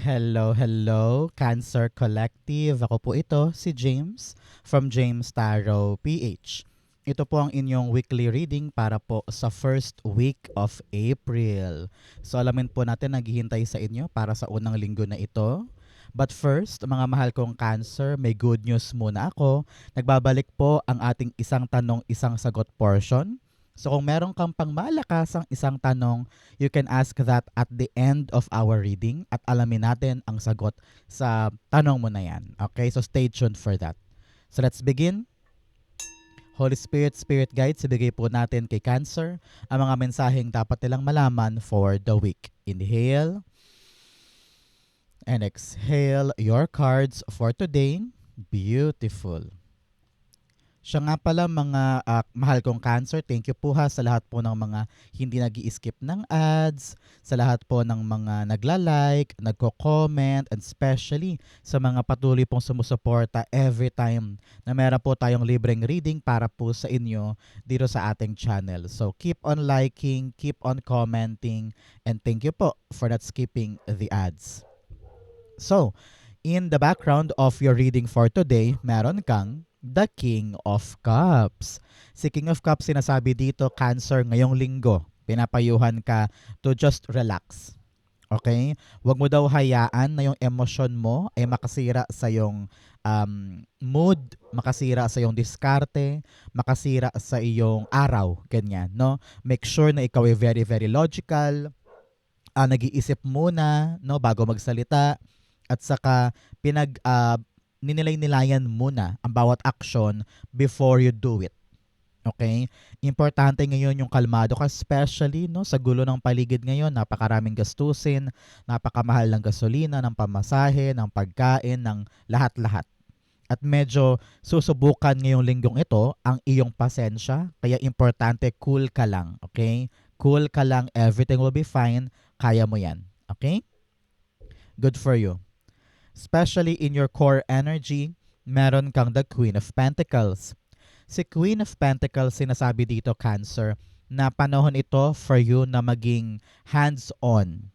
Hello, hello, Cancer Collective. Ako po ito, si James from James Tarot PH. Ito po ang inyong weekly reading para po sa first week of April. So alamin po natin naghihintay sa inyo para sa unang linggo na ito. But first, mga mahal kong Cancer, may good news muna ako. Nagbabalik po ang ating isang tanong, isang sagot portion. So kung meron kang pangmalakasang isang tanong, you can ask that at the end of our reading at alamin natin ang sagot sa tanong mo na yan. Okay, so stay tuned for that. So let's begin. Holy Spirit, Spirit Guides, ibigay po natin kay Cancer ang mga mensaheng dapat nilang malaman for the week. Inhale and exhale your cards for today. Beautiful. Siya nga pala mga mahal kong Cancer, thank you po ha sa lahat po ng mga hindi nag-i-skip ng ads, sa lahat po ng mga nagla-like, nagko-comment, and especially sa mga patuloy pong sumusuporta every time na meron po tayong libreng reading para po sa inyo dito sa ating channel. So keep on liking, keep on commenting, and thank you po for not skipping the ads. So, in the background of your reading for today, meron kang the King of Cups. Si King of Cups sinasabi dito, Cancer, ngayong linggo, pinapayuhan ka to just relax. Okay? Huwag mo daw hayaan na yung emosyon mo ay makasira sa yung mood, makasira sa yung diskarte, makasira sa iyong araw, ganyan, no? Make sure na ikaw ay very, very logical, nag-iisip muna, no, bago magsalita, at saka ninilay-nilayan muna ang bawat action before you do it. Okay? Importante ngayon yung kalmado ka, especially no, sa gulo ng paligid ngayon, napakaraming gastusin, napakamahal ng gasolina, ng pamasahe, ng pagkain, ng lahat-lahat. At medyo susubukan ngayong linggong ito ang iyong pasensya, kaya importante cool ka lang, okay? Cool ka lang, everything will be fine, kaya mo yan, okay? Good for you. Especially in your core energy, meron kang the Queen of Pentacles. Si Queen of Pentacles, sinasabi dito, Cancer, na panahon ito for you na maging hands-on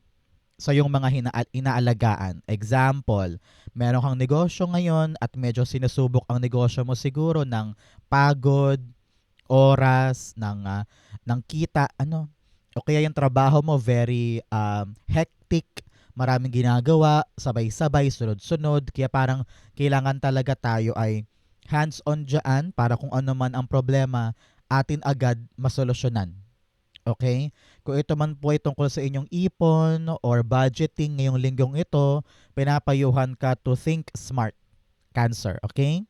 sa yung mga inaalagaan. Example, meron kang negosyo ngayon at medyo sinusubok ang negosyo mo siguro ng pagod, oras, ng kita, ano, o kaya yung trabaho mo very hectic, maraming ginagawa, sabay-sabay, sunod-sunod, kaya parang kailangan talaga tayo ay hands-on dyan para kung ano man ang problema, atin agad masolusyonan. Okay? Kung ito man po ay tungkol sa inyong ipon or budgeting ngayong linggong ito, pinapayuhan ka to think smart, Cancer. Okay?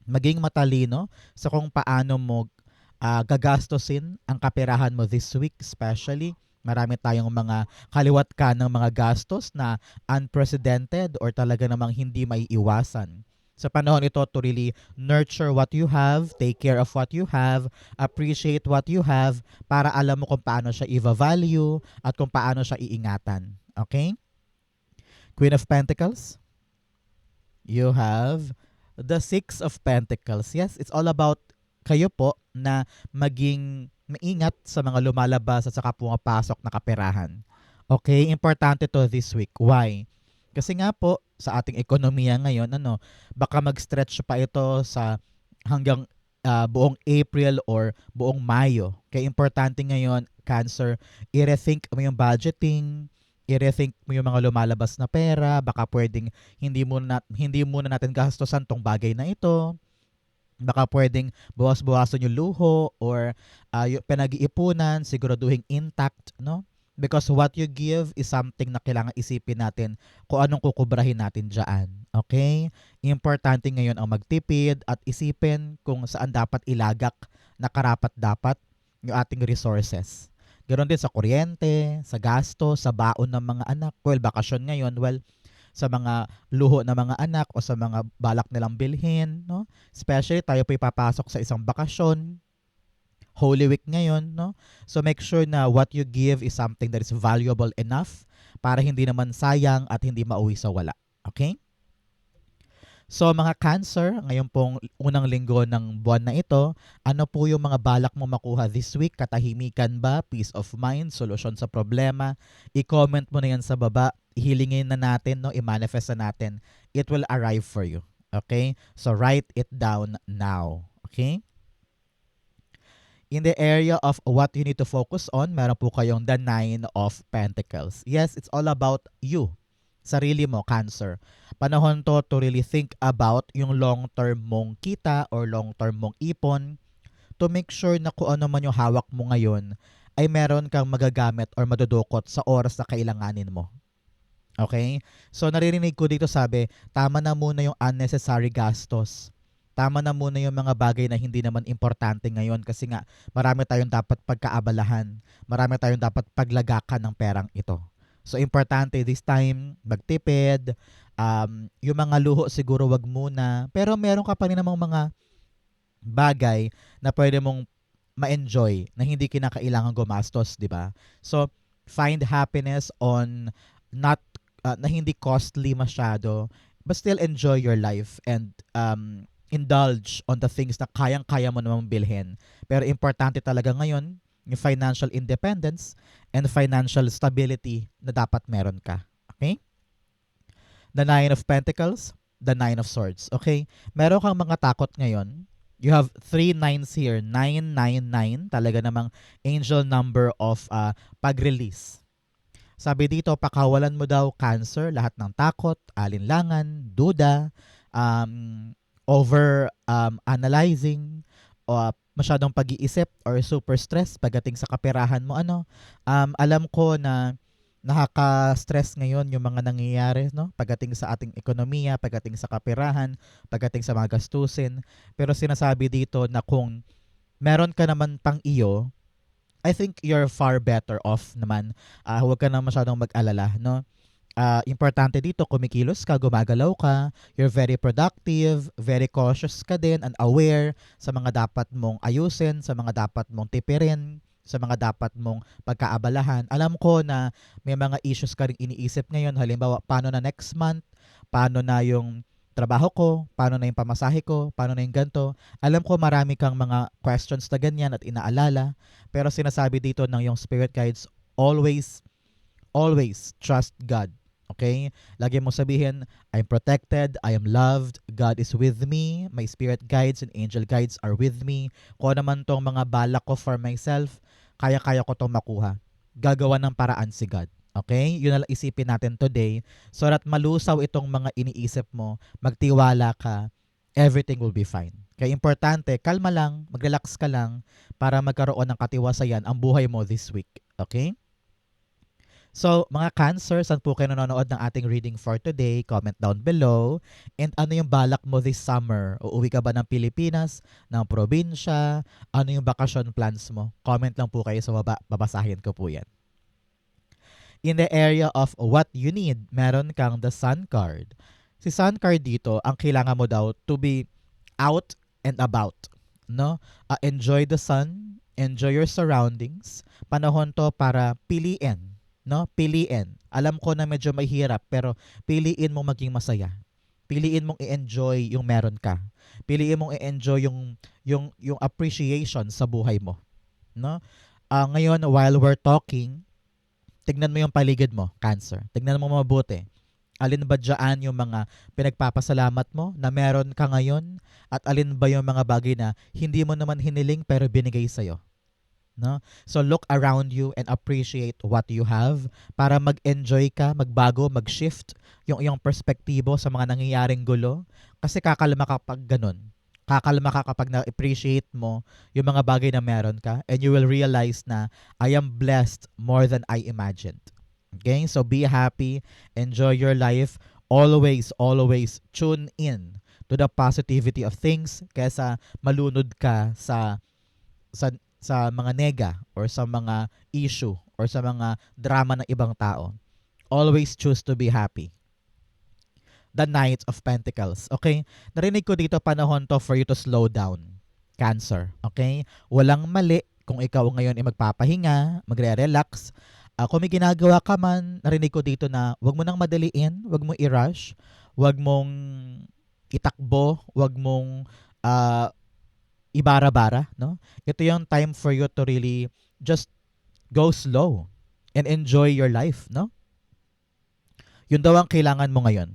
Maging matalino sa kung paano mo gagastusin ang kaperahan mo this week, especially marami tayong mga kaliwat ka ng mga gastos na unprecedented or talaga namang hindi maiiwasan. Sa panahon ito to really nurture what you have, take care of what you have, appreciate what you have para alam mo kung paano siya i-value at kung paano siya iingatan. Okay? Queen of Pentacles, you have the Six of Pentacles. Yes, it's all about kayo po na maging maingat sa mga lumalabas at saka pumapasok na kaperahan. Okay, importante to this week. Why? Kasi nga po sa ating ekonomiya ngayon, baka mag-stretch pa ito sa hanggang buong April or buong Mayo. Kaya importante ngayon, Cancer, i-rethink mo yung budgeting, i-rethink mo yung mga lumalabas na pera, baka pwedeng hindi muna natin gastusan tong bagay na ito. Baka pwedeng bawas-bawasan yung luho or yung pinag-iipunan, siguraduhin intact, no? Because what you give is something na kailangan isipin natin kung anong kukubrahin natin dyan. Okay? Importante ngayon ang magtipid at isipin kung saan dapat ilagak na karapat-dapat yung ating resources. Ganon din sa kuryente, sa gasto, sa baon ng mga anak. Well, bakasyon ngayon, sa mga luho ng mga anak o sa mga balak nilang bilhin, no? Especially tayo po ipapasok sa isang bakasyon, Holy Week ngayon, no? So make sure na what you give is something that is valuable enough para hindi naman sayang at hindi mauwi sa wala. Okay? So mga Cancer, ngayon pong unang linggo ng buwan na ito, ano po yung mga balak mo makuha this week? Katahimikan ba? Peace of mind? Solusyon sa problema? I-comment mo na yan sa baba. Hilingin na natin, no? I-manifest na natin. It will arrive for you. Okay? So write it down now. Okay? In the area of what you need to focus on, meron po kayong the Nine of Pentacles. Yes, it's all about you. Sarili mo, Cancer. Panahon to really think about yung long-term mong kita or long-term mong ipon to make sure na kung ano man yung hawak mo ngayon ay meron kang magagamit or madudukot sa oras na kailanganin mo. Okay? So naririnig ko dito sabi, tama na muna yung unnecessary gastos. Tama na muna yung mga bagay na hindi naman importante ngayon kasi nga marami tayong dapat pagkaabalahan. Marami tayong dapat paglagakan ng perang ito. So importante this time, magtipid. Yung mga luho siguro wag muna. Pero meron ka pa rin namang mga bagay na pwede mong ma-enjoy na hindi kinakailangan gumastos, di ba? So find happiness on not na hindi costly masyado but still enjoy your life and indulge on the things na kayang-kaya mo namang bilhin. Pero importante talaga ngayon yung financial independence and financial stability na dapat meron ka. Okay? The Nine of Pentacles, the Nine of Swords. Okay? Meron kang mga takot ngayon. You have 3 nines here. 999. Talaga namang angel number of pag-release. Sabi dito, pakawalan mo daw Cancer, lahat ng takot, alinlangan, duda, over analyzing, o masyadong pag-iisip or super stress pagdating sa kaperahan mo. Alam ko na nakaka-stress ngayon yung mga nangyayari, no? Pagdating sa ating ekonomiya, pagdating sa kaperahan, pagdating sa mga gastusin. Pero sinasabi dito na kung meron ka naman pang iyo, I think you're far better off naman. Huwag ka na masyadong mag-alala, no? Importante dito, kumikilos ka, gumagalaw ka, you're very productive, very cautious ka din and aware sa mga dapat mong ayusin, sa mga dapat mong tipirin, sa mga dapat mong pagkaabalahan. Alam ko na may mga issues ka rin iniisip ngayon. Halimbawa, paano na next month? Paano na yung trabaho ko? Paano na yung pamasahe ko? Paano na yung ganito? Alam ko marami kang mga questions na ganyan at inaalala. Pero sinasabi dito ng yung spirit guides, always trust God. Okay? Lagi mo sabihin, I'm protected, I am loved, God is with me, my spirit guides and angel guides are with me. Kung ano man tong mga balak ko for myself, kaya-kaya ko tong makuha. Gagawa ng paraan si God. Okay? Yun na lang isipin natin today so that malusaw itong mga iniisip mo, magtiwala ka, everything will be fine. Kaya importante, kalma lang, mag-relax ka lang para magkaroon ng katiwasayan ang buhay mo this week. Okay? So, mga Cancer, saan po kayo nanonood ng ating reading for today? Comment down below. And ano yung balak mo this summer? Uuwi ka ba ng Pilipinas, ng probinsya? Ano yung vacation plans mo? Comment lang po kayo sa baba. Babasahin ko po yan. In the area of what you need, meron kang the Sun card. Si Sun card dito, ang kailangan mo daw to be out and about. No? Enjoy the sun, enjoy your surroundings. Panahon to para piliin. No? Piliin. Alam ko na medyo mahirap pero piliin mong maging masaya. Piliin mong i-enjoy yung meron ka. Piliin mong i-enjoy yung appreciation sa buhay mo. No? Ngayon, while we're talking, tignan mo yung paligid mo, Cancer. Tignan mo mabuti. Alin ba dyan yung mga pinagpapasalamat mo na meron ka ngayon? At alin ba yung mga bagay na hindi mo naman hiniling pero binigay sa'yo? No? So look around you and appreciate what you have para mag-enjoy ka, magbago, mag-shift yung iyong perspektibo sa mga nangyayaring gulo. Kasi kakalma ka pag ganun. Kakalma ka kapag na-appreciate mo yung mga bagay na meron ka and you will realize na I am blessed more than I imagined. Okay? So be happy, enjoy your life, always tune in to the positivity of things kaysa malunod ka sa mga nega or sa mga issue or sa mga drama ng ibang tao. Always choose to be happy. The Knight of Pentacles. Okay? Narinig ko dito panahon to for you to slow down. Cancer. Okay? Walang mali kung ikaw ngayon ay magpapahinga, magre-relax. Kung may ginagawa ka man, narinig ko dito na wag mo nang madaliin, wag mo i-rush, wag mong itakbo, wag mong ah, ibara-bara, no? Ito yung time for you to really just go slow and enjoy your life, no? Yun daw ang kailangan mo ngayon.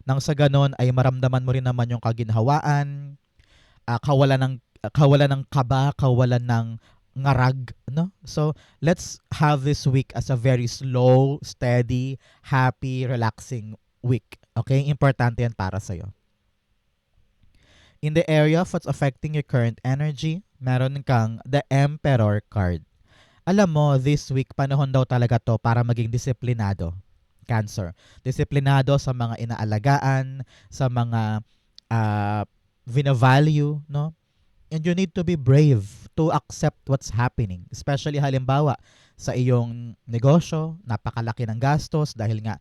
Nang sa ganon ay maramdaman mo rin naman yung kaginhawaan, kawalan ng kaba, kawalan ng ngarag, no? So, let's have this week as a very slow, steady, happy, relaxing week. Okay? Importante yan para sa'yo. In the area of what's affecting your current energy, meron kang the Emperor card. Alam mo, this week, panahon daw talaga to para maging disiplinado. Cancer. Disiplinado sa mga inaalagaan, sa mga vina-value, no? And you need to be brave to accept what's happening. Especially halimbawa sa iyong negosyo, napakalaki ng gastos dahil nga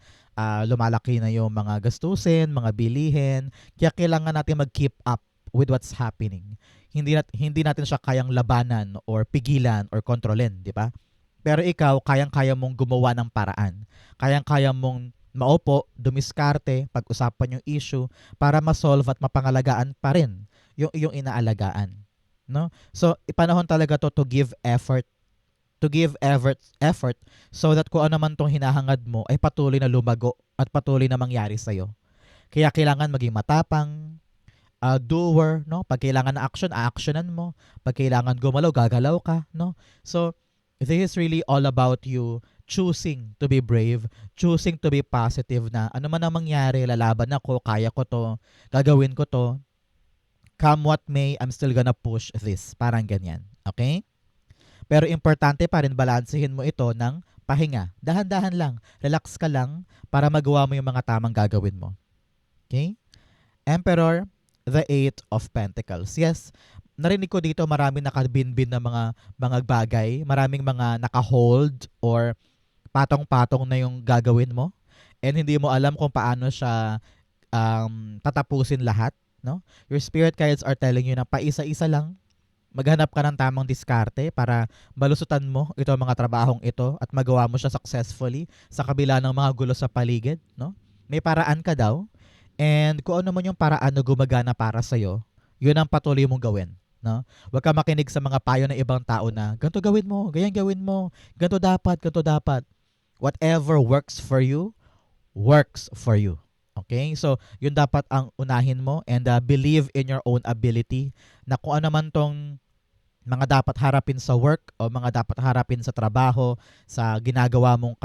lumalaki na yung mga gastusin, mga bilihin. Kaya kailangan natin mag-keep up with what's happening. Hindi natin siya kayang labanan or pigilan or kontrolin, di ba? Pero ikaw, kayang-kaya mong gumawa ng paraan. Kayang-kaya mong maupo, dumiskarte, pag-usapan yung issue para ma-solve at mapangalagaan pa rin yung iyong inaalagaan, no? So, ipanahon talaga to give effort so that kung ano man tong hinahangad mo ay patuloy na lumago at patuloy na mangyari sa iyo. Kaya kailangan maging matapang, doer, no? Pag kailangan na action, a-actionan mo. Pag kailangan gumalaw, gagalaw ka, no? So, this is really all about you choosing to be brave, choosing to be positive na ano man ang mangyari, lalaban ako, kaya ko to, gagawin ko to. Come what may, I'm still gonna push this. Parang ganyan. Okay? Pero importante pa rin balansehin mo ito ng pahinga. Dahan-dahan lang. Relax ka lang para magawa mo yung mga tamang gagawin mo. Okay? Emperor, the Eight of Pentacles. Yes, narinig ko dito maraming nakabinbin na mga bagay, maraming mga naka-hold or patong-patong na yung gagawin mo and hindi mo alam kung paano siya tatapusin lahat, no? Your spirit guides are telling you na paisa-isa lang, maghanap ka ng tamang diskarte para balusutan mo ito mga trabahong ito at magawa mo siya successfully sa kabila ng mga gulo sa paligid, no? May paraan ka daw. And kung ano man yung paraan na gumagana para sa'yo, yun ang patuloy mong gawin. No? Huwag ka makinig sa mga payo ng ibang tao na, ganito gawin mo, ganyan gawin mo, ganito dapat, ganito dapat. Whatever works for you, works for you. Okay? So, yun dapat ang unahin mo and believe in your own ability na kung ano man tong mga dapat harapin sa work o mga dapat harapin sa trabaho, sa ginagawa mong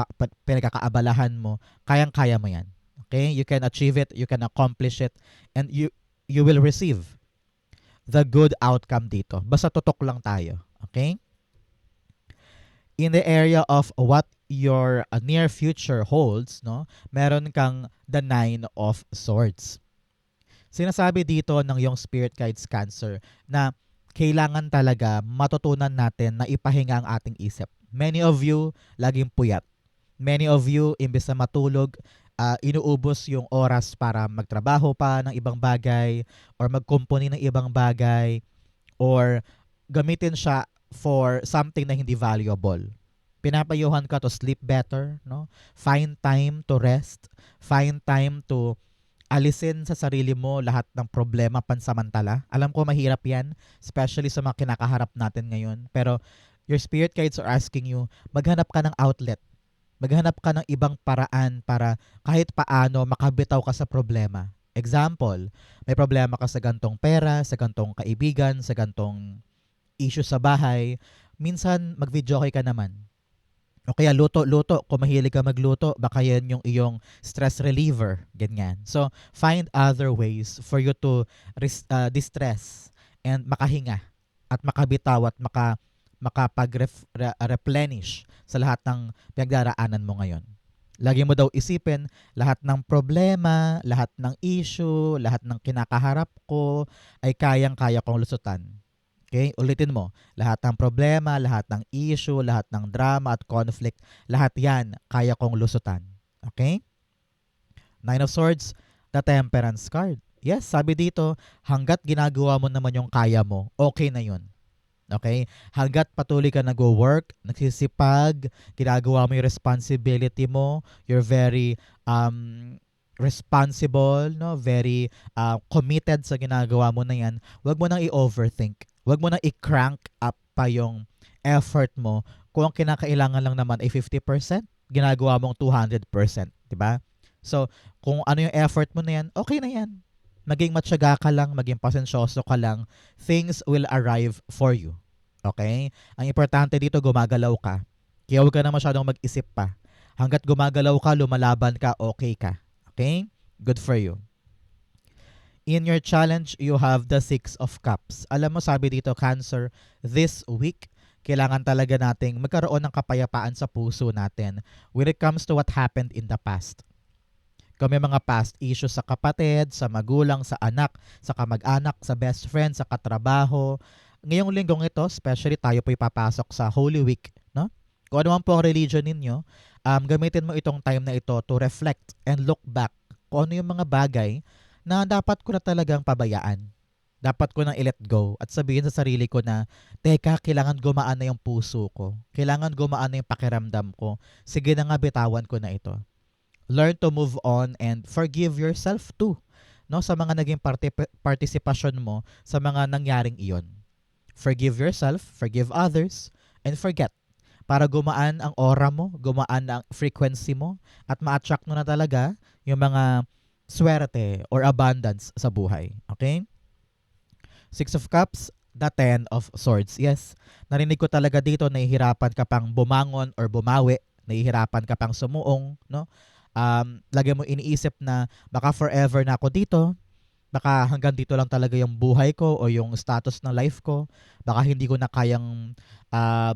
pinagkakaabalahan mo, kayang-kaya mo yan. Okay? You can achieve it, you can accomplish it, and you will receive the good outcome dito. Basta tutok lang tayo. Okay? In the area of what your near future holds, no, meron kang the Nine of Swords. Sinasabi dito ng yung spirit guides Cancer na kailangan talaga matutunan natin na ipahinga ang ating isip. Many of you laging puyat. Many of you, imbes na matulog, inuubos yung oras para magtrabaho pa ng ibang bagay or magkumpuni ng ibang bagay or gamitin siya for something na hindi valuable. Pinapayuhan ka to sleep better, no? Find time to rest. Find time to alisin sa sarili mo lahat ng problema pansamantala. Alam ko mahirap yan, especially sa mga kinakaharap natin ngayon. Pero your spirit guides are asking you, maghanap ka ng outlet. Maghanap ka ng ibang paraan para kahit paano makabitaw ka sa problema. Example, may problema ka sa gantong pera, sa gantong kaibigan, sa gantong issue sa bahay. Minsan, mag-video okay ka naman. O kaya luto-luto. Kung mahilig ka magluto, baka yan yung iyong stress reliever. Ganyan. So, find other ways for you to distress and makahinga at makabitaw at makapag-replenish sa lahat ng pinagdaraanan mo ngayon. Lagi mo daw isipin, lahat ng problema, lahat ng issue, lahat ng kinakaharap ko ay kayang-kaya kong lusutan. Okay? Ulitin mo, lahat ng problema, lahat ng issue, lahat ng drama at conflict, lahat yan kaya kong lusutan. Okay? Nine of Swords, the Temperance card. Yes, sabi dito, hanggat ginagawa mo naman yung kaya mo, okay na yun. Okay? Hanggat patuloy ka nag-work, nagsisipag, ginagawa mo yung responsibility mo, you're very responsible, no? Very committed sa ginagawa mo na yan, wag mo nang i-overthink. Wag mo nang i-crank up pa yung effort mo. Kung ang kinakailangan lang naman ay 50%, ginagawa mong 200%, di ba? So, kung ano yung effort mo na yan, okay na yan. Maging matyaga ka lang, maging pasensyoso ka lang, things will arrive for you. Okay? Ang importante dito, gumagalaw ka. Kaya huwag ka na masyadong mag-isip pa. Hanggat gumagalaw ka, lumalaban ka, okay ka. Okay? Good for you. In your challenge, you have the Six of Cups. Alam mo, sabi dito, Cancer, this week, kailangan talaga nating magkaroon ng kapayapaan sa puso natin when it comes to what happened in the past. Kung may mga past issues sa kapatid, sa magulang, sa anak, sa kamag-anak, sa best friend, sa katrabaho. Ngayong linggong ito, especially tayo po ipapasok sa Holy Week, no? Kung ano man po ang religion ninyo, gamitin mo itong time na ito to reflect and look back kung ano yung mga bagay na dapat ko na talagang pabayaan. Dapat ko nang i-let go at sabihin sa sarili ko na, teka, kailangan gumaan na yung puso ko. Kailangan gumaan na yung pakiramdam ko. Sige na nga, bitawan ko na ito. Learn to move on and forgive yourself too, no, sa mga naging participation mo sa mga nangyaring iyon. Forgive yourself, forgive others, and forget. Para gumaan ang aura mo, gumaan ang frequency mo, at ma-attract mo na talaga yung mga swerte or abundance sa buhay. Okay? Six of Cups, the Ten of Swords. Yes, narinig ko talaga dito, nahihirapan ka pang bumangon or bumawi, nahihirapan ka pang sumuong, no? Lagi mo iniisip na baka forever na ako dito, baka hanggang dito lang talaga yung buhay ko o yung status ng life ko, baka hindi ko na kayang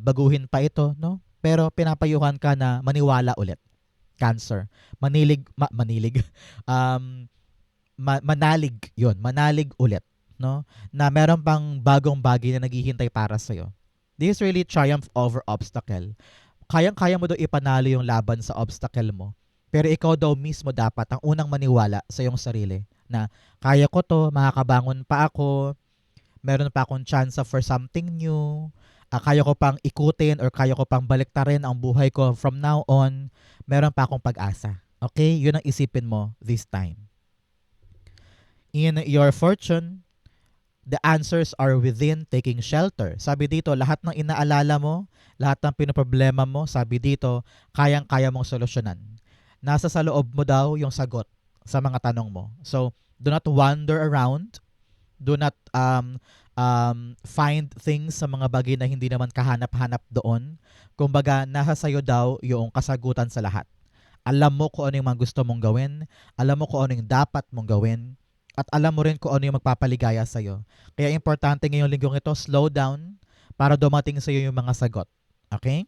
baguhin pa ito, no? Pero pinapayuhan ka na maniwala ulit. Cancer. Manilig. Manalig yun. Manalig ulit, no? Na meron pang bagong bagay na naghihintay para sa'yo. This is really triumph over obstacle. Kayang-kaya mo daw ipanalo yung laban sa obstacle mo. Pero ikaw daw mismo dapat ang unang maniwala sa iyong sarili na kaya ko to, makakabangon pa ako, meron pa akong chance for something new, kaya ko pang ikutin or kaya ko pang baliktarin ang buhay ko from now on, meron pa akong pag-asa. Okay? Yun ang isipin mo this time. In your fortune, the answers are within taking shelter. Sabi dito, lahat ng inaalala mo, lahat ng pinoproblema mo, sabi dito, kayang-kaya mong solusyonan. Nasa sa loob mo daw yung sagot sa mga tanong mo. So, do not wander around. Do not find things sa mga bagay na hindi naman kahanap-hanap doon. Kumbaga, nasa sayo daw yung kasagutan sa lahat. Alam mo kung ano yung mga gusto mong gawin. Alam mo kung ano yung dapat mong gawin. At alam mo rin kung ano yung magpapaligaya sa'yo. Kaya importante ngayong linggong ito, slow down para dumating sa'yo yung mga sagot. Okay?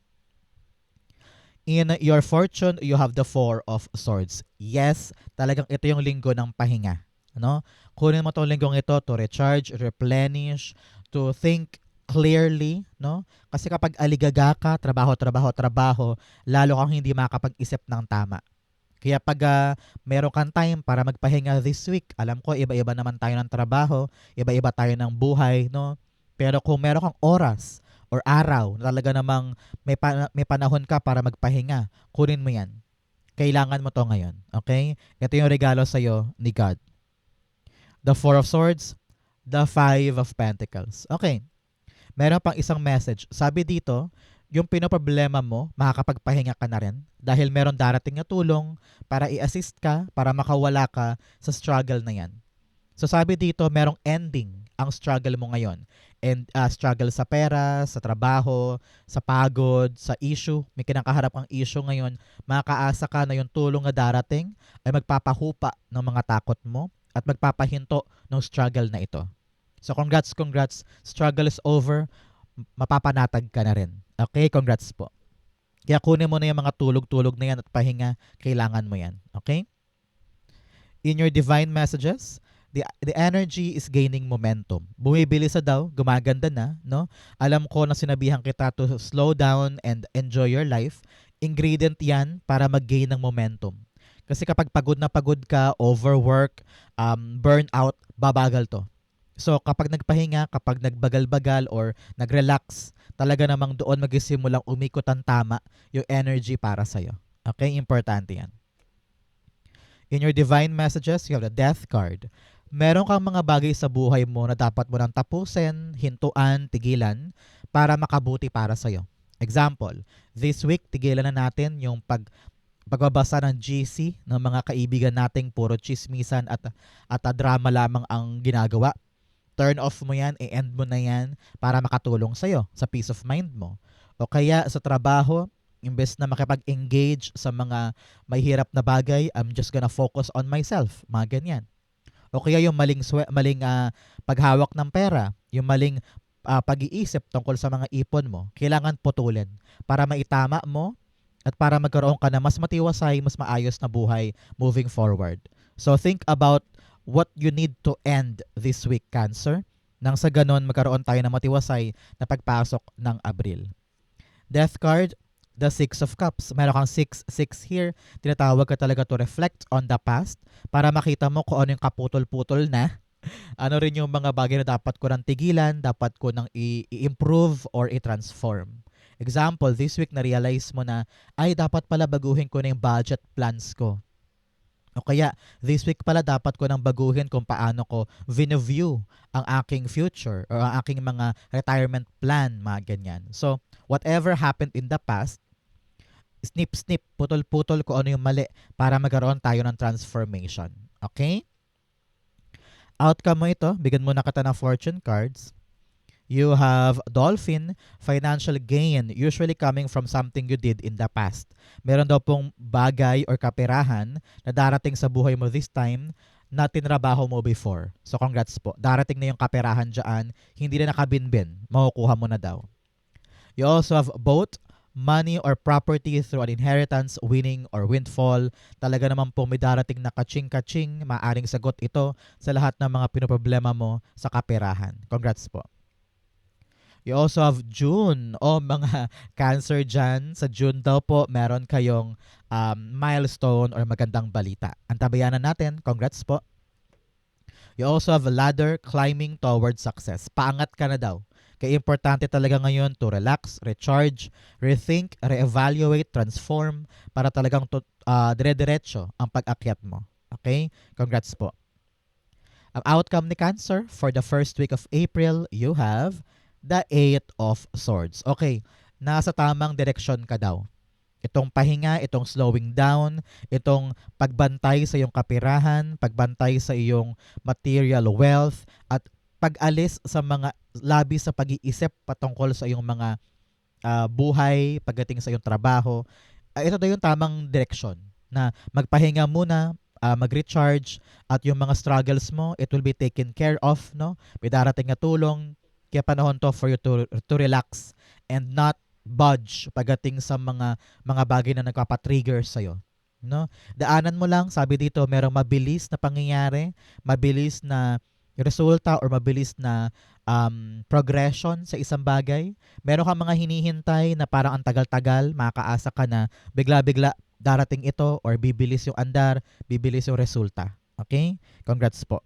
In your fortune, you have the Four of Swords. Yes, talagang ito yung linggo ng pahinga. Ano? Kunin mo itong linggong ito to recharge, replenish, to think clearly, no? Kasi kapag aligaga ka, trabaho, lalo kang hindi makakapag-isip ng tama. Kaya pag meron kang time para magpahinga this week, alam ko iba-iba naman tayo ng trabaho, iba-iba tayo ng buhay, no? Pero kung meron kang oras or araw na talaga namang may panahon ka para magpahinga, kunin mo yan. Kailangan mo to ngayon. Okay? Ito yung regalo sa'yo ni God. The Four of Swords, the Five of Pentacles. Okay. Meron pang isang message. Sabi dito, yung pinoproblema mo, makakapagpahinga ka na rin dahil meron darating na tulong para i-assist ka, para makawala ka sa struggle na yan. So sabi dito, merong ending ang struggle mo ngayon. And struggle sa pera, sa trabaho, sa pagod, sa issue. May kinakaharap ang issue ngayon. Makakaasa ka na yung tulong na darating ay magpapahupa ng mga takot mo at magpapahinto ng struggle na ito. So congrats. Struggle is over. Mapapanatag ka na rin. Okay, congrats po. Kaya kunin mo na yung mga tulog-tulog na yan at pahinga. Kailangan mo yan. Okay? In your divine messages, the energy is gaining momentum. Bumibilis na daw, gumaganda na, no? Alam ko na sinabihan kita to slow down and enjoy your life. Ingredient 'yan para mag-gain ng momentum. Kasi kapag pagod na pagod ka, overwork, burnout, babagal to. So kapag nagpahinga, kapag nagbagal-bagal or nag-relax, talaga namang doon magsimulang umikot ang tama yung energy para sa'yo. Okay? Importante yan. In your divine messages, you have the death card. Meron kang mga bagay sa buhay mo na dapat mo nang tapusin, hintuan, tigilan para makabuti para sa'yo. Example, this week, tigilan na natin yung pagbabasa ng GC ng mga kaibigan nating puro chismisan at drama lamang ang ginagawa. Turn off mo yan, i-end mo na yan para makatulong sa'yo sa peace of mind mo. O kaya sa trabaho, imbes na makipag-engage sa mga may hirap na bagay, I'm just gonna focus on myself. Mga ganyan. O kaya yung maling paghawak ng pera, yung maling pag-iisip tungkol sa mga ipon mo, kailangan putulin para maitama mo at para magkaroon ka na mas matiwasay, mas maayos na buhay moving forward. So think about what you need to end this week, Cancer. Nang sa ganon, magkaroon tayo ng matiwasay na pagpasok ng Abril. Death card, the Six of Cups. Meron kang 6 here. Tinatawag ka talaga to reflect on the past para makita mo kung ano yung kaputol-putol na. Ano rin yung mga bagay na dapat ko nang tigilan, dapat ko nang i-improve or i-transform. Example, this week na-realize mo na, ay dapat pala baguhin ko na yung budget plans ko. O kaya, this week pala dapat ko nang baguhin kung paano ko view ang aking future or ang aking mga retirement plan, mga ganyan. So, whatever happened in the past, snip-snip, putol-putol kung ano yung mali para magkaroon tayo ng transformation. Okay? Outcome mo ito, bigyan mo na kita ng fortune cards. You have Dolphin, financial gain, usually coming from something you did in the past. Meron daw pong bagay or kaperahan na darating sa buhay mo this time na tinrabaho mo before. So congrats po. Darating na yung kaperahan dyan, hindi na nakabinbin. Makukuha mo na daw. You also have both money or property through an inheritance, winning or windfall. Talaga naman po may darating na kaching-kaching, maaring sagot ito sa lahat ng mga pinoproblema mo sa kaperahan. Congrats po. You also have June. Mga Cancer dyan. Sa June daw po, meron kayong milestone or magandang balita. Antabayanan natin. Congrats po. You also have a ladder climbing towards success. Paangat ka na daw. Kaya importante talaga ngayon to relax, recharge, rethink, reevaluate, transform para talagang dire-diretso ang pag-akyat mo. Okay? Congrats po. Ang outcome ni Cancer for the first week of April, you have the 8 of Swords. Okay, nasa tamang direksyon ka daw. Itong pahinga, itong slowing down, itong pagbantay sa iyong kapirahan, pagbantay sa iyong material wealth, at pag-alis sa mga labi sa pag-iisip patungkol sa iyong mga buhay, pagdating sa iyong trabaho. Ito daw yung tamang direksyon na magpahinga muna, mag-recharge, at yung mga struggles mo, it will be taken care of, no? May darating na tulong. Kaya panahon to for you to relax and not budge pagdating sa mga bagay na nagpapatrigger sa'yo. No? Daanan mo lang, sabi dito, merong mabilis na pangyayari, mabilis na resulta or mabilis na progression sa isang bagay. Meron kang mga hinihintay na parang ang tagal-tagal, makakaasa ka na bigla-bigla darating ito or bibilis yung andar, bibilis yung resulta. Okay? Congrats po.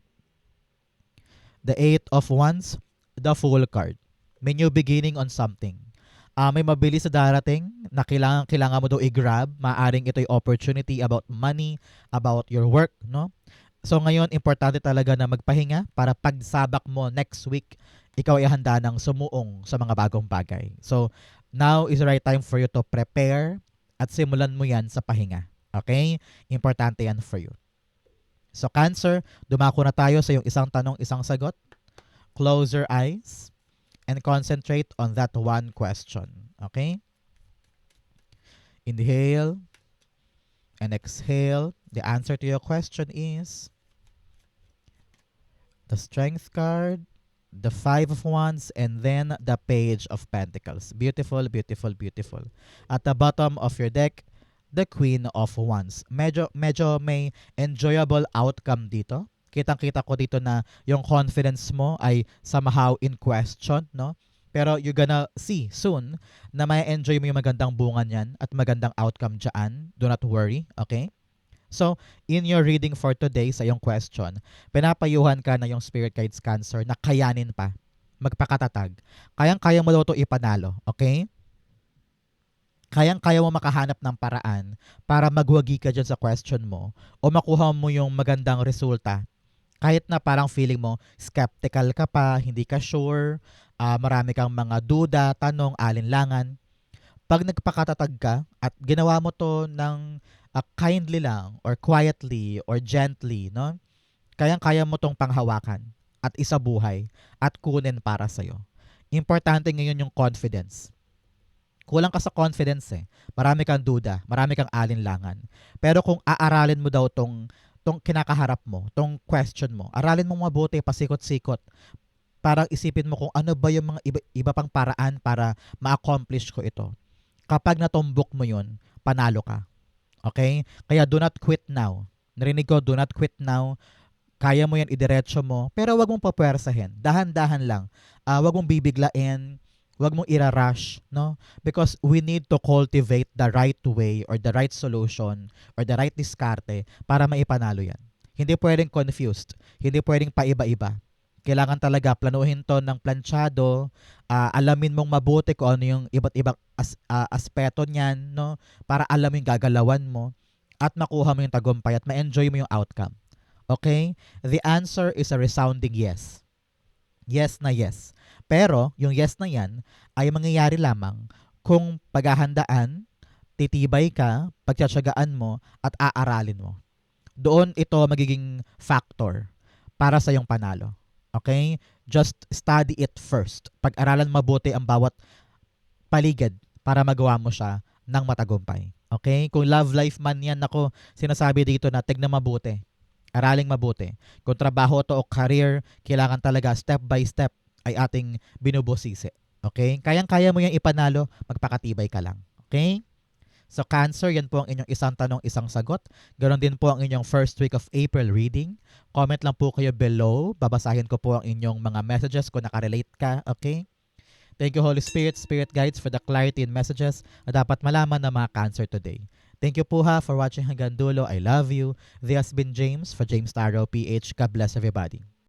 The 8 of Wands, the Fool card. May new beginning on something. May mabilis na darating na kailangan mo daw i-grab. Maaring ito yung opportunity about money, about your work, no? So ngayon, importante talaga na magpahinga para pagsabak mo next week, ikaw ay handa ng sumuong sa mga bagong bagay. So now is the right time for you to prepare at simulan mo yan sa pahinga. Okay? Importante yan for you. So Cancer, dumako na tayo sa yung isang tanong, isang sagot. Close your eyes and concentrate on that one question. Okay? Inhale and exhale. The answer to your question is the Strength card, the 5 of Wands, and then the Page of Pentacles. Beautiful, beautiful, beautiful. At the bottom of your deck, the Queen of Wands. Medyo may enjoyable outcome dito. Kitang-kita ko dito na yung confidence mo ay somehow in question, no? Pero you're gonna see soon na may enjoy mo yung magandang bunga niyan at magandang outcome dyan. Do not worry, okay? So, in your reading for today sa yung question, pinapayuhan ka na yung Spirit Guides Cancer na kayanin pa. Magpakatatag. Kayang-kaya mo daw ito ipanalo, okay? kayang-kaya mo makahanap ng paraan para magwagi ka diyan sa question mo o makuha mo yung magandang resulta kahit na parang feeling mo skeptical ka pa, hindi ka sure, marami kang mga duda, tanong, alinlangan. 'Pag nagpakatatag ka at ginawa mo 'to ng, kindly lang or quietly or gently 'no, kayang-kaya mo 'tong panghawakan at isabuhay at kunin para sa'yo. Importante ngayon yung confidence. Kulang ka sa confidence, eh. Marami kang duda, marami kang alinlangan. Pero kung aaralin mo daw 'tong kinakaharap mo, 'tong question mo, aralin mong mabuti, pasikot-sikot. Parang isipin mo kung ano ba yung mga iba pang paraan para ma-accomplish ko ito. Kapag natumbok mo 'yun, panalo ka, okey? Kaya do not quit now. Narinig ko, do not quit now. Kaya mo 'yan, idiretso mo, pero 'wag mong papuwersahin, dahan-dahan lang. 'Wag mong bibiglain, 'wag mong ira-rush 'no, because we need to cultivate the right way or the right solution or the right diskarte para maipanalo 'yan. Hindi puwedeng confused, hindi puwedeng paiba-iba. Kailangan talaga planuhin 'to ng plantsado, alamin mong mabuti kung ano yung iba't ibang aspeto niyan 'no, para alam mo yung gagalawan mo at makuha mo yung tagumpay at ma-enjoy mo yung outcome. Okay? The answer is a resounding yes. Yes na yes. Pero yung yes na yan ay mangyayari lamang kung paghahandaan, titibay ka, pagtiyatsagaan mo at aaralin mo. Doon ito magiging factor para sa iyong panalo. Okay? Just study it first. Pag-aralan mabuti ang bawat paligid para magawa mo siya ng matagumpay. Okay? Kung love life man yan, ako, sinasabi dito na tignan mabuti. Araling mabuti. Kung trabaho to o career, kailangan talaga step by step ay ating binubusisi. Okay? Kayang-kaya mo yung ipanalo, magpakatibay ka lang. Okay? So Cancer, yan po ang inyong isang tanong, isang sagot. Ganon din po ang inyong first week of April reading. Comment lang po kayo below. Babasahin ko po ang inyong mga messages kung nakarelate ka. Okay? Thank you, Holy Spirit, Spirit Guides, for the clarity and messages na dapat malaman ng mga Cancer today. Thank you po ha for watching hanggang dulo. I love you. This has been James for James Taro PH. God bless everybody.